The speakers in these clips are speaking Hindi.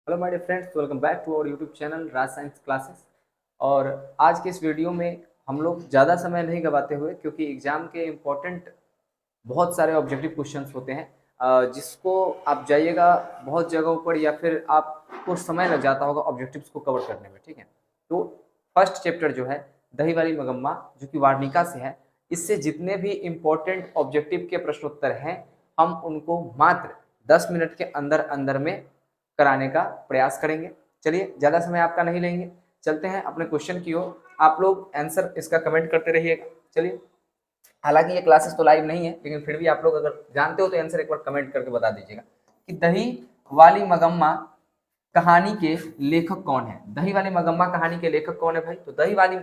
Hello my dear friends, welcome back to our YouTube channel Raj science classes. और आज के इस वीडियो में हम लोग ज़्यादा समय नहीं गवाते हुए, क्योंकि एग्ज़ाम के इम्पोर्टेंट बहुत सारे ऑब्जेक्टिव क्वेश्चंस होते हैं जिसको आप जाइएगा बहुत जगहों पर या फिर आपको समय लग जाता होगा ऑब्जेक्टिव्स को कवर करने में। ठीक है, तो फर्स्ट चैप्टर जो है दही वाली मगम्मा, जो कि वार्णिका से है, इससे जितने भी इम्पोर्टेंट ऑब्जेक्टिव के प्रश्नोत्तर हैं हम उनको मात्र 10 मिनट के अंदर अंदर में कराने का प्रयास करेंगे। चलिए, ज़्यादा समय आपका नहीं लेंगे, चलते हैं अपने क्वेश्चन की ओर। आप लोग आंसर इसका कमेंट करते रहिएगा। चलिए, हालांकि ये क्लासेस तो लाइव नहीं है, लेकिन फिर भी आप लोग अगर जानते हो तो आंसर एक बार कमेंट करके बता दीजिएगा कि दही वाली मगम्मा कहानी के लेखक कौन है। दही वाली मगम्मा कहानी के लेखक कौन है भाई? तो दही वाली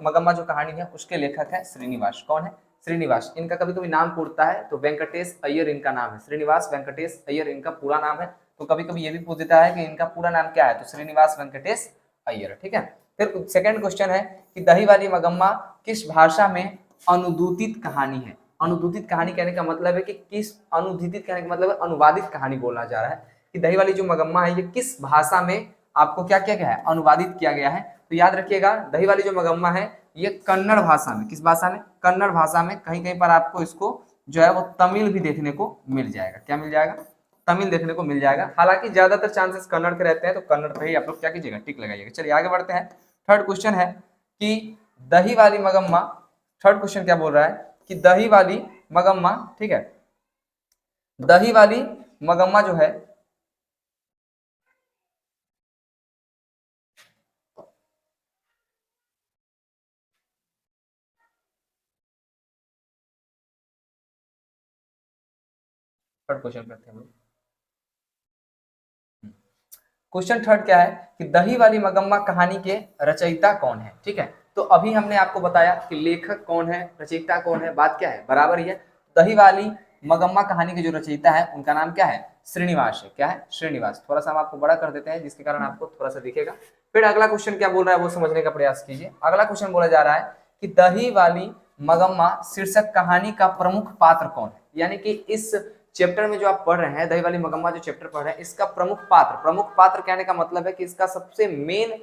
मगम्मा जो कहानी है उसके लेखक है श्रीनिवास। कौन है? श्रीनिवास। इनका कभी कभी नाम पूछता है तो वेंकटेश अय्यर इनका नाम है। श्रीनिवास वेंकटेश अय्यर इनका पूरा नाम है। तो कभी कभी ये भी पूछ देता है कि इनका पूरा नाम क्या है, तो श्रीनिवास वेंकटेश अय्यर। ठीक है, फिर सेकंड क्वेश्चन है कि दही वाली मगम्मा किस भाषा में अनुदूतित कहानी है। अनुदूतित कहानी कहने का मतलब है कि किस, अनुदूतित कहने का मतलब है अनुवादित कहानी बोलना चाह रहा है कि दही वाली जो मगम्मा है ये किस भाषा में आपको क्या किया गया है, अनुवादित किया गया है। तो याद रखिएगा, दही वाली जो मगम्मा है ये कन्नड़ भाषा में, किस भाषा में? कन्नड़ भाषा में। कहीं कहीं पर आपको इसको जो है वो तमिल भी देखने को मिल जाएगा। क्या मिल जाएगा? तमिल देखने को मिल जाएगा। हालांकि ज्यादातर चांसेस कन्नड़ के रहते हैं, तो कन्नड़ पे ही आप लोग क्या कीजिएगा, टिक लगाइएगा। चलिए आगे बढ़ते हैं। थर्ड क्वेश्चन है कि दही वाली मगम्मा, थर्ड क्वेश्चन क्या बोल रहा है कि दही वाली मगम्मा, ठीक है, दही वाली मगम्मा जो है थर्ड क्वेश्चन करते हैं। क्वेश्चन थर्ड क्या है कि दही वाली मगम्मा कहानी के रचयिता कौन है। ठीक है, तो अभी हमने आपको बताया कि लेखक कौन है, रचयिता कौन है, बात क्या है, बराबर ही है। दही वाली मगम्मा कहानी के जो रचयिता है उनका नाम क्या है? श्रीनिवास है। क्या है? श्रीनिवास। थोड़ा सा हम आपको बड़ा कर देते हैं जिसके कारण आपको थोड़ा सा दिखेगा। फिर अगला क्वेश्चन क्या बोल रहा है वो समझने का प्रयास कीजिए। अगला क्वेश्चन बोला जा रहा है कि दही वाली मगम्मा शीर्षक कहानी का प्रमुख पात्र कौन है। यानी कि इस चैप्टर में जो आप पढ़ रहे हैं, दही वाली मगम्मा जो चैप्टर पढ़ रहे हैं, इसका प्रमुख पात्र कहने का मतलब है कि इसका सबसे मेन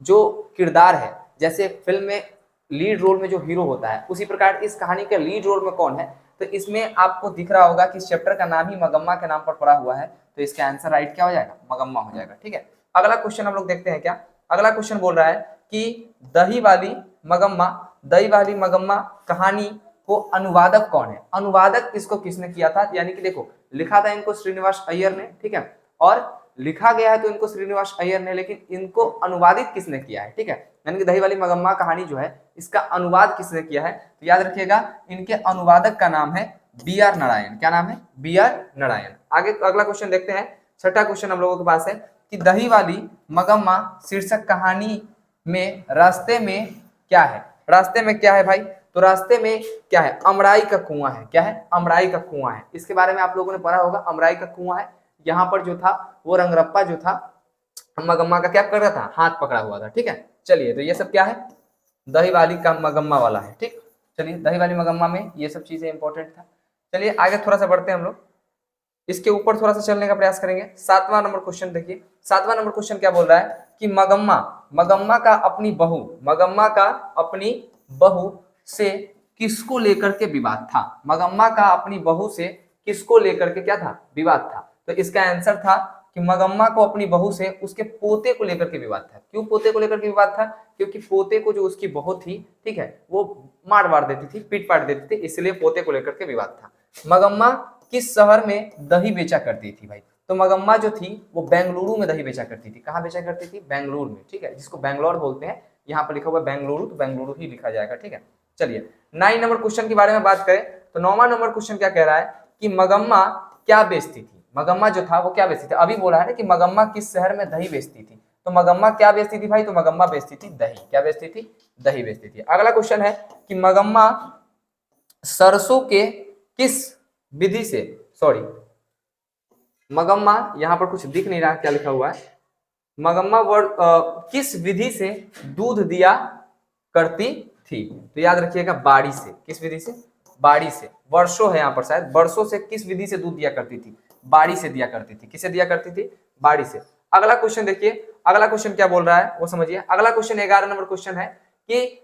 जो किरदार है, जैसे फिल्म में लीड रोल में जो हीरो होता है, उसी प्रकार इस कहानी के लीड रोल में कौन है। तो इसमें आपको दिख रहा होगा कि इस चैप्टर का नाम ही मगम्मा के नाम पर पड़ा हुआ है, तो इसका आंसर राइट क्या हो जाएगा? मगम्मा हो जाएगा। ठीक है, अगला क्वेश्चन हम लोग देखते हैं। क्या अगला क्वेश्चन बोल रहा है कि दही वाली मगम्मा, दही वाली मगम्मा कहानी को अनुवादक कौन है। अनुवादक इसको किसने किया था? यानी कि देखो, लिखा था इनको श्रीनिवास अय्यर ने, ठीक है, और लिखा गया है तो इनको श्रीनिवास अय्यर ने, लेकिन इनको अनुवादित किसने किया है? ठीक है, यानी कि दही वाली मगम्मा कहानी जो है इसका अनुवाद किसने किया है? तो याद रखिएगा, इनके अनुवादक का नाम है बी आर नारायण। क्या नाम है? B R Narayan. आगे अगला क्वेश्चन देखते हैं। छठा क्वेश्चन हम लोगों के पास है कि दही वाली मगम्मा शीर्षक कहानी में रास्ते में क्या है। रास्ते में क्या है भाई? तो रास्ते में क्या है? अमराई का कुआं है। क्या है? अमराई का कुआं है। इसके बारे में आप लोगों ने पढ़ा होगा, अमराई का कुआं है। यहाँ पर जो था वो रंगरप्पा जो था मगम्मा का क्या कर रहा था? हाथ पकड़ा हुआ था। ठीक है, चलिए, तो ये सब क्या है? दही वाली का मगम्मा वाला है। ठीक, चलिए, दही वाली मगम्मा में ये सब चीजें इंपॉर्टेंट था। चलिए आगे थोड़ा सा बढ़ते हैं हम लोग, इसके ऊपर थोड़ा सा चलने का प्रयास करेंगे। सातवां नंबर क्वेश्चन देखिए। सातवां नंबर क्वेश्चन क्या बोल रहा है कि मगम्मा, मगम्मा का अपनी बहू, मगम्मा का अपनी बहू से किसको लेकर के विवाद था। मगम्मा का अपनी बहू से किसको लेकर के क्या था? विवाद था। तो इसका आंसर था कि मगम्मा को अपनी बहू से उसके पोते को लेकर के विवाद था। क्यों पोते को लेकर के विवाद था? क्योंकि पोते को जो उसकी बहू थी, ठीक है, वो मार वार देती थी, पीट पाट देती थी, इसलिए पोते को लेकर के विवाद था। मगम्मा किस शहर में दही बेचा करती थी भाई? तो मगम्मा जो थी वो बेंगलुरु में दही बेचा करती थी। कहाँ बेचा करती थी? बेंगलुरु में। ठीक है, जिसको बेंगलोर बोलते हैं, यहाँ पर लिखा हुआ बेंगलुरु, तो बेंगलुरु ही लिखा जाएगा। ठीक है, चलिए 9 नंबर क्वेश्चन के बारे में बात करें तो 9वां नंबर क्वेश्चन क्या कह रहा है कि मगम्मा क्या बेचती थी। मगम्मा जो था वो क्या बेचती थी? अभी बोला है ना कि मगम्मा किस शहर में दही बेचती थी, तो मगम्मा क्या बेचती थी भाई? तो मगम्मा बेचती थी दही। क्या बेचती थी? दही बेचती थी। अगला क्वेश्चन है कि मगम्मा सरसों के किस विधि से, सॉरी, मगम्मा, यहां पर कुछ दिख नहीं रहा क्या लिखा हुआ है, मगम्मा किस विधि से दूध दिया करती थी। तो याद रखिएगा, बाड़ी से। किस विधि से? बाड़ी से। वर्षों है यहाँ पर, शायद वर्षों से किस विधि से दूध दिया करती थी? बाड़ी से दिया करती थी। किसे दिया करती थी? बाड़ी से। अगला क्वेश्चन देखिए, अगला क्वेश्चन क्या बोल रहा है वो समझिए। अगला क्वेश्चन 11 नंबर क्वेश्चन है कि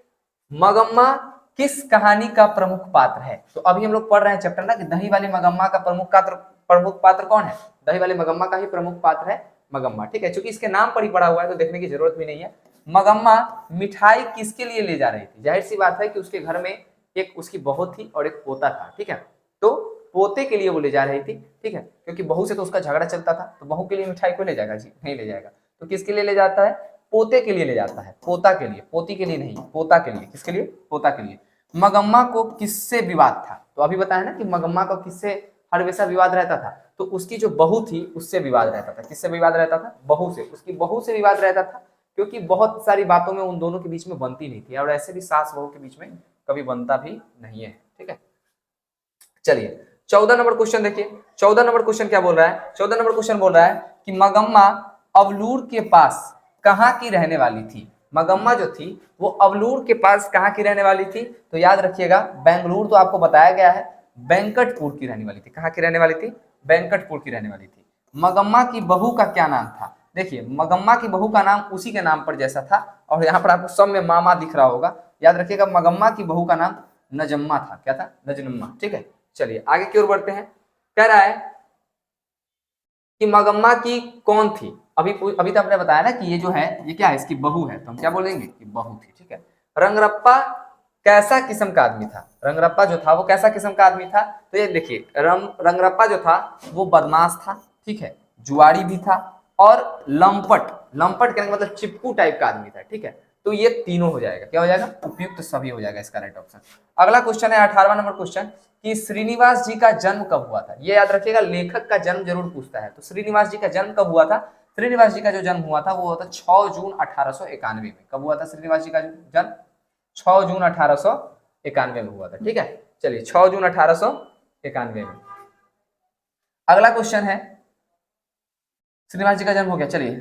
मगम्मा किस कहानी का प्रमुख पात्र है। तो अभी हम लोग पढ़ रहे हैं चैप्टर ना कि दही वाली मगम्मा का प्रमुख पात्र कौन है। दही वाली मगम्मा का ही प्रमुख पात्र है मगम्मा, ठीक है। चूंकि इसके नाम पर ही पड़ा हुआ है तो देखने की जरूरत भी नहीं है। मगम्मा मिठाई किसके लिए ले जा रही थी। जाहिर सी बात है कि उसके घर में एक उसकी बहू थी और एक पोता था, ठीक है। तो पोते के लिए वो ले जा रही थी, ठीक है, क्योंकि बहू से तो उसका झगड़ा चलता था, तो बहू के लिए मिठाई को ले जाएगा जी, नहीं ले जाएगा। तो किसके लिए ले जाता है, पोते के लिए ले जाता है, पोता के लिए, पोती के लिए नहीं, पोता के लिए। किसके लिए, पोता के लिए। मगम्मा को किससे विवाद था, तो अभी बताया ना कि मगम्मा को किससे हमेशा विवाद रहता था, तो उसकी जो बहू थी उससे विवाद रहता था। किससे विवाद रहता था, बहू से, उसकी बहू से विवाद रहता था, क्योंकि बहुत सारी बातों में उन दोनों के बीच में बनती नहीं थी, और ऐसे भी सास बहू के बीच में कभी बनता भी नहीं है, ठीक है। चलिए 14 नंबर क्वेश्चन देखिए। 14 नंबर क्वेश्चन क्या बोल रहा है, 14 नंबर क्वेश्चन बोल रहा है कि मगम्मा अवलूर के पास कहाँ की रहने वाली थी। मगम्मा जो थी वो अवलूर के पास कहाँ की रहने वाली थी, तो याद रखिएगा बेंगलुरु तो आपको बताया गया है, वेंकटपुर की रहने वाली थी। कहाँ की रहने वाली थी, वेंकटपुर की रहने वाली थी। मगम्मा की बहू का क्या नाम था, देखिए मगम्मा की बहू का नाम उसी के नाम पर जैसा था, और यहाँ पर आपको सब में मामा दिख रहा होगा। याद रखिएगा मगम्मा की बहू का नाम नजम्मा था। क्या था, नजनुम्मा, ठीक है। चलिए आगे की ओर बढ़ते हैं। कह रहा है कि मगम्मा की कौन थी। अभी तो आपने बताया ना कि ये जो है ये क्या है, इसकी बहू है, तो हम क्या बोलेंगे कि बहू थी, ठीक है। रंगरप्पा कैसा किस्म का आदमी था, रंगरप्पा जो था वो कैसा किस्म का आदमी था, तो ये देखिए रंगरप्पा जो था वो बदमाश था, ठीक है, जुआरी भी था, और लंपट, लंपट कहने का मतलब चिपकू टाइप का आदमी था, ठीक है। तो ये तीनों हो जाएगा, क्या हो जाएगा, उपयुक्त सभी हो जाएगा इसका राइट ऑप्शन। अगला क्वेश्चन है 18वां नंबर क्वेश्चन कि श्रीनिवास जी का जन्म कब हुआ था। ये याद रखिएगा, लेखक का जन्म जरूर पूछता है। तो श्रीनिवास जी का जन्म कब हुआ था, श्रीनिवास जी का जो जन्म हुआ था वो हुआ था 6 जून 1891 में। कब हुआ था श्रीनिवास जी का जन्म, 6 जून 1891 में हुआ था, ठीक है। चलिए 6 जून 1891 में। अगला क्वेश्चन है, श्रीनिवास जी का जन्म हो गया। चलिए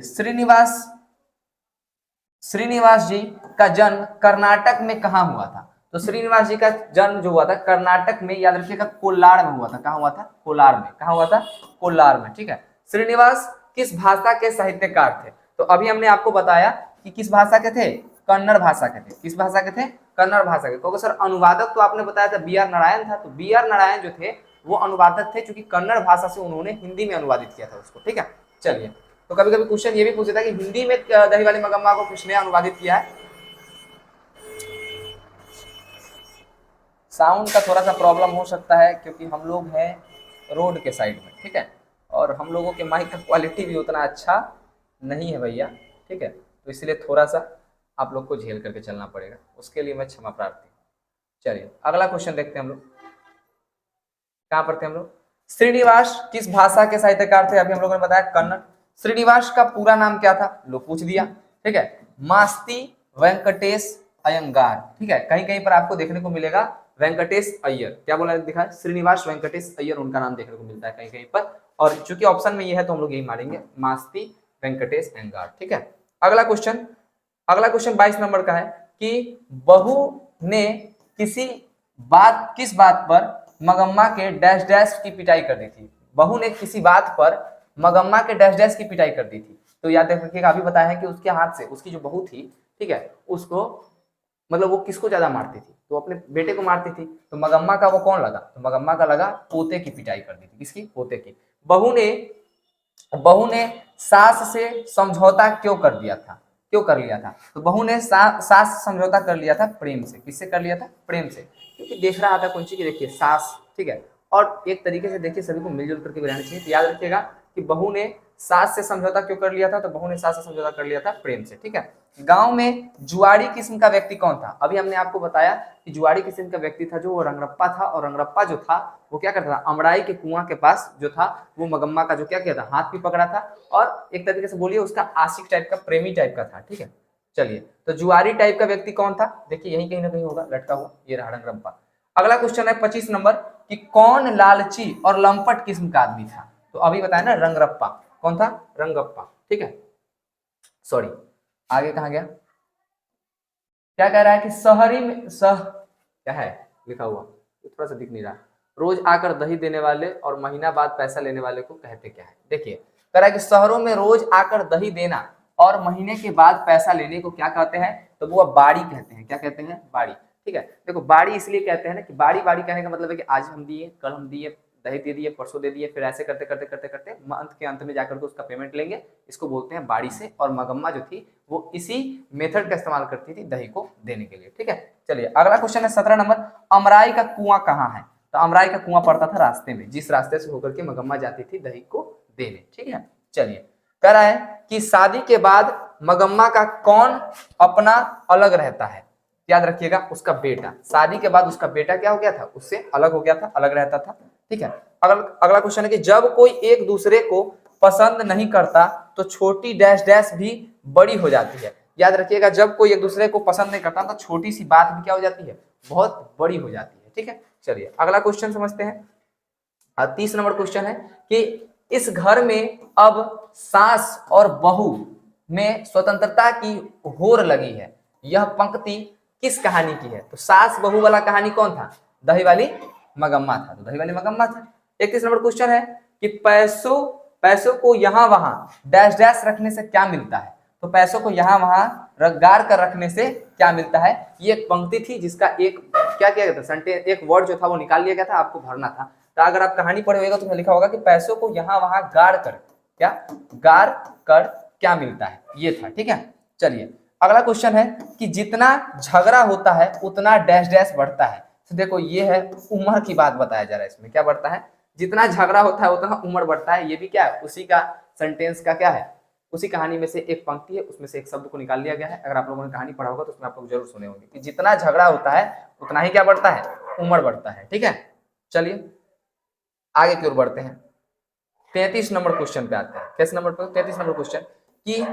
श्रीनिवास जी का जन्म कर्नाटक में कहां हुआ था। तो श्रीनिवास जी का जन्म जो हुआ था कर्नाटक में, याद रखिएगा कोलार में हुआ था। कहां हुआ था, कोलार में। कहां हुआ था, कोलार में, ठीक है। श्रीनिवास किस भाषा के साहित्यकार थे, तो अभी हमने आपको बताया कि किस भाषा के थे, कन्नड़ भाषा के थे। किस भाषा के थे, कन्नड़ भाषा के। क्योंकि सर अनुवादक तो आपने बताया था बी आर नारायण था, तो बी आर नारायण जो थे वो अनुवादक थे, क्योंकि कन्नड़ भाषा से उन्होंने हिंदी में अनुवादित किया था उसको, ठीक है। चलिए, तो कभी कभी क्वेश्चन ये भी पूछता है कि हिंदी में दही वाली मगम्मा को किसने अनुवादित किया है। साउंड का थोड़ा सा प्रॉब्लम हो सकता है क्योंकि हम लोग हैं रोड के साइड में, ठीक है, और हम लोगों के माइक का क्वालिटी भी उतना अच्छा नहीं है भैया, ठीक है। तो इसलिए थोड़ा सा आप लोग को झेल करके चलना पड़ेगा, उसके लिए मैं क्षमा प्रार्थी। चलिए अगला क्वेश्चन देखते हैं हम लोग, कहाँ पर थे हम लोग। श्रीनिवास किस भाषा के साहित्यकार थे, अभी हम लोगों ने बताया कन्नड़। श्रीनिवास का पूरा नाम क्या था, लो पूछ दिया, ठीक है, मास्ती वेंकटेश अयंगार, ठीक है। कहीं कहीं पर आपको देखने को मिलेगा वेंकटेश अय्यर, क्या बोला दिखा, श्रीनिवास वेंकटेश अय्यर उनका नाम देखने को मिलता है कहीं कहीं पर, और चूंकि ऑप्शन में ये है तो हम लोग यही मारेंगे, मास्ती वेंकटेश अयंगार, ठीक है। अगला क्वेश्चन, अगला क्वेश्चन 22 नंबर का है कि बहू ने किस बात पर मगम्मा के डैश डैश की पिटाई कर दी थी। बहू ने किसी बात पर मगम्मा के डैश डैश की पिटाई कर दी थी। तो याद रखिएगा, अभी बताया है कि उसके हाथ से उसकी जो बहू थी, ठीक है, उसको मतलब वो किसको ज्यादा मारती थी, तो अपने बेटे को मारती थी। तो मगम्मा का वो कौन लगा, तो मगम्मा का लगा पोते की पिटाई कर दी थी। किसकी, पोते की। बहू ने सास से समझौता क्यों कर दिया था, क्यों कर लिया था, तो बहू ने सास से समझौता कर लिया था प्रेम से। किससे कर लिया था, प्रेम से, क्योंकि देख रहा था कुंची की, देखिए सास, ठीक है। और एक तरीके से देखिए सभी को मिलजुल करके भी रहना चाहिए। तो याद रखिएगा कि बहू ने सास से समझौता क्यों कर लिया था, तो बहू ने सास से समझौता कर लिया था प्रेम से, ठीक है। गांव में जुआरी किस्म का व्यक्ति कौन था, अभी हमने आपको बताया कि जुआरी किस्म का व्यक्ति था जो वो रंगरप्पा था, और रंगरप्पा जो था वो क्या करता था, अमराई के कुआं के पास जो था वो मगम्मा का जो क्या किया था, हाथ भी पकड़ा था, और एक तरीके से बोलिए उसका आशिक टाइप का, प्रेमी टाइप का था, ठीक है। चलिए, तो जुआरी टाइप का व्यक्ति कौन था, देखिए यही कहीं ना कहीं होगा लटका हुआ, ये रहा रंगरप्पा। अगला क्वेश्चन है 25 नंबर कि कौन लालची और लंपट किस्म का आदमी था। तो अभी बताया ना रंगरप्पा, कौन था, रंगप्पा, ठीक है। सॉरी, आगे कहा गया, क्या कह रहा है कि शहरी में क्या है लिखा हुआ, थोड़ा सा दिख नहीं रहा। रोज आकर दही देने वाले और महीना बाद पैसा लेने वाले को कहते क्या है। देखिए कह रहा है कि शहरों में रोज आकर दही देना और महीने के बाद पैसा लेने को क्या कहते हैं, तो वो बाड़ी कहते हैं। क्या कहते हैं, बाड़ी। ठीक है, देखो बाड़ी इसलिए कहते हैं ना कि बाड़ी बाड़ी कहने का मतलब है कि आज हम दिए, कल हम दिए, दही दे दिए, परसों दे दिए, फिर ऐसे करते करते करते करते मंथ के अंत में जाकर के उसका पेमेंट लेंगे, इसको बोलते हैं बाड़ी से। और मगम्मा जो थी वो इसी मेथड का इस्तेमाल करती थी दही को देने के लिए। ठीक है, चलिए अगला क्वेश्चन है 17 नंबर, अमराई का कुआं कहाँ है। तो अमराई का कुआं पड़ता था रास्ते में, जिस रास्ते से होकर के मगम्मा जाती थी दही को देने। ठीक है, चलिए कह रहा है कि शादी के बाद मगम्मा का कौन अपना अलग रहता है, याद रखिएगा उसका बेटा। शादी के बाद उसका बेटा क्या हो गया था, उससे अलग हो गया था, अलग रहता था। ठीक है, अगला क्वेश्चन है कि जब कोई एक दूसरे को पसंद नहीं करता तो छोटी डैश डैश भी बड़ी हो जाती है। याद रखिएगा जब कोई एक दूसरे को पसंद नहीं करता तो छोटी सी बात भी क्या हो जाती है, बहुत बड़ी हो जाती है। ठीक है, चलिए अगला क्वेश्चन समझते हैं। 30 नंबर क्वेश्चन है कि इस घर में अब सास और बहू में स्वतंत्रता की होड़ लगी है, यह पंक्ति किस कहानी की है। तो सास बहू वाला कहानी कौन था, दही वाली मगम्मा था, तो दही वाली मगम्मा था। 31 नंबर क्वेश्चन है कि पैसों पैसों को यहाँ वहां डैश डैश रखने से क्या मिलता है। तो पैसों को यहाँ वहां गाड़ कर रखने से क्या मिलता है, ये एक पंक्ति थी जिसका एक क्या किया गया था, सेंटेंस, एक वर्ड जो था वो निकाल लिया गया था, आपको भरना था। तो अगर आप कहानी पढ़े होगा तो लिखा होगा कि पैसों को यहाँ वहां गाड़ कर क्या, गाड़ कर क्या मिलता है, ये था। ठीक है, चलिए अगला क्वेश्चन है कि जितना झगड़ा होता है उतना डैश डैश बढ़ता है। तो देखो ये है उम्र की बात बताया जा रहा है इसमें, क्या बढ़ता है, जितना झगड़ा होता है उतना उम्र बढ़ता है। ये भी क्या है, उसी का सेंटेंस का क्या है, उसी कहानी में से एक पंक्ति है, उसमें से एक शब्द को निकाल लिया गया है। अगर आप लोगों ने कहानी पढ़ा होगा तो उसमें आप लोग जरूर सुने होंगे कि जितना झगड़ा होता है उतना ही क्या बढ़ता है, उम्र बढ़ता है। ठीक है, चलिए आगे की ओर बढ़ते हैं। 33 नंबर क्वेश्चन पे आते हैं। कैसे नंबर पे, 33 नंबर क्वेश्चन कि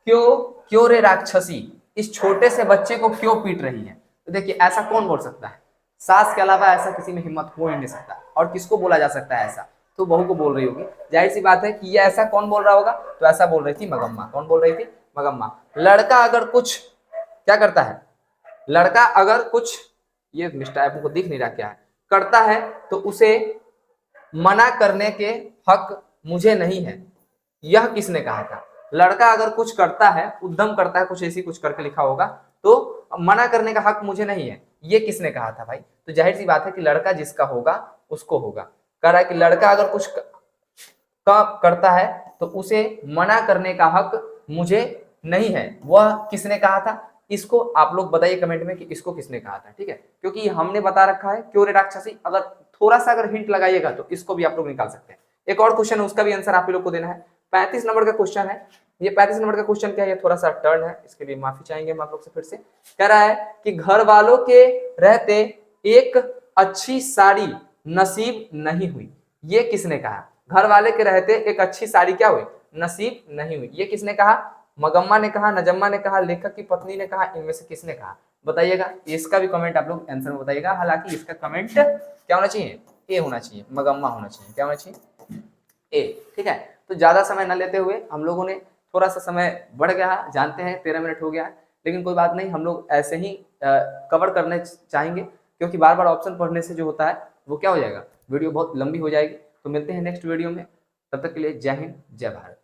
क्यों क्यों रे राक्षसी इस छोटे से बच्चे को क्यों पीट रही है। तो देखिए ऐसा कौन बोल सकता है, सास के अलावा ऐसा किसी में हिम्मत हो ही नहीं सकता। और किसको बोला जा सकता है ऐसा, तो बहू को बोल रही होगी। जाहिर सी बात है कि ये ऐसा कौन बोल रहा होगा, तो ऐसा बोल रही थी मगम्मा। कौन बोल रही थी, मगम्मा। लड़का अगर कुछ क्या करता है, लड़का अगर कुछ, ये मिस्टर को दिख नहीं रहा क्या है, करता है तो उसे मना करने के हक मुझे नहीं है, यह किसने कहा था। लड़का अगर कुछ करता है, उद्यम करता है, कुछ ऐसी कुछ करके लिखा होगा, तो मना करने का हक मुझे नहीं है, ये किसने कहा था भाई। तो जाहिर सी बात है कि लड़का जिसका होगा उसको होगा। कह रहा है कि लड़का अगर कुछ करता है तो उसे मना करने का हक मुझे नहीं है, वह किसने कहा था। इसको आप लोग बताइए कमेंट में कि इसको किसने कहा था। ठीक है, क्योंकि हमने बता रखा है क्यों रे राक्षसी, अगर थोड़ा सा अगर हिंट लगाइएगा तो इसको भी आप लोग निकाल सकते हैं। एक और क्वेश्चन है, उसका भी आंसर आप लोग को देना है। 35 नंबर का क्वेश्चन है। ये 35 नंबर का क्वेश्चन क्या है, ये थोड़ा सा टर्न है, इसके लिए माफी चाहेंगे हम आप लोग से फिर से। कह रहा है कि घर वालों के रहते एक अच्छी साड़ी नसीब नहीं हुई, ये किसने कहा। घर वाले के रहते एक अच्छी साड़ी क्या हुई, नसीब नहीं हुई, ये किसने कहा। मगम्मा ने कहा, नजम्मा ने कहा, लेखक की पत्नी ने कहा, इनमें से किसने कहा, बताइएगा। इसका भी कमेंट आप लोग आंसर में बताइएगा। हालांकि इसका कमेंट क्या होना चाहिए, ए होना चाहिए, मगम्मा होना चाहिए। क्या होना चाहिए, ए। ठीक है, तो ज्यादा समय न लेते हुए हम लोगों ने, थोड़ा सा समय बढ़ गया, जानते हैं 13 मिनट हो गया है, लेकिन कोई बात नहीं, हम लोग ऐसे ही कवर करने चाहेंगे, क्योंकि बार बार ऑप्शन पढ़ने से जो होता है वो क्या हो जाएगा, वीडियो बहुत लंबी हो जाएगी। तो मिलते हैं नेक्स्ट वीडियो में, तब तक के लिए जय हिंद जय भारत।